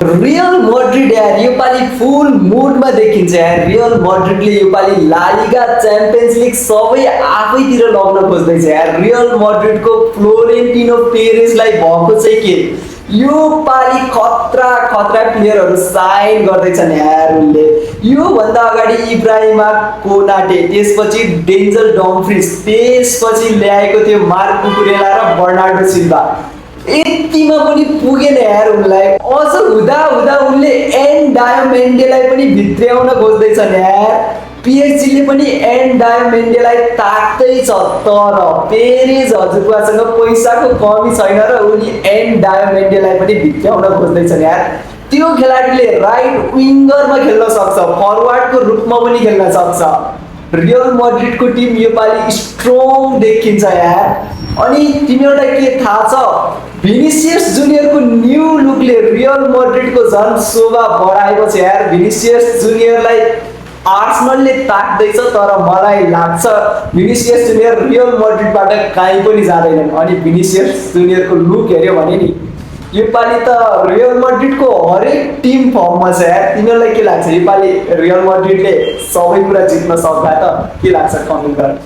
Real Madrid यार योपालि फुल मुडमा देखिन्छ यार। रियल मड्रिडले योपालि ला लिगा च्याम्पियन्स लिग सबै आफैतिर लग्न खोज्दैछ यार। रियल मड्रिडको फ्लोरेन्टिनो पेरेजलाई भएको चाहिँ के योपालि खतरा खतरा प्लेयरहरू साइन गर्दैछन् यार उनले। योभन्दा अगाडि इब्राहिमा कोनाटे, त्यसपछि डेन्जल डम्फ्रिज, त्यसपछि ल्याएको थियो मार्क कुकुरेला र बर्नार्डो सिल्भा। यतिमा पनि पुगेन यार उनलाई। अझ हुँदा हुँदा उनले एन डायोमेन्डेलाई पनि भित्र्याउन खोज्दैछन् यार। पिएचजीले पनि एन डायोमेन्डेलाई ताक्दैछ, तर पेरेज हजुरबासँग पैसाको कमी छैन र उनी एन डायोमेन्डेलाई पनि भित्र्याउन खोज्दैछन् यार। त्यो खेलाडीले राइट विङ्गरमा खेल्न सक्छ, फरवार्डको रूपमा पनि खेल्न सक्छ। रियल मड्रिडको टिम योपालि स्ट्रङ देखिन्छ यार। अनि तिमीहरूलाई के थाहा छ, भिनिसियस जुनियरको न्यू लुकले रियल मड्रिडको झन् शोभा बढाएको छ यार। भिनिसियस जुनियरलाई आर्सेनलले ताक्दैछ, तर मलाई लाग्छ भिनिसियस जुनियर रियल मड्रिडबाट कहीँ पनि जाँदैनन्। अनि भिनिसियस जुनियरको लुक हेऱ्यो भने नि योपालि त रियल मड्रिडको हरेक टिम फर्ममा छ यार। तिमीहरूलाई के लाग्छ, योपालि रियल मड्रिडले सबै कुरा जित्न सक्ला त? के लाग्छ कमेन्ट गर।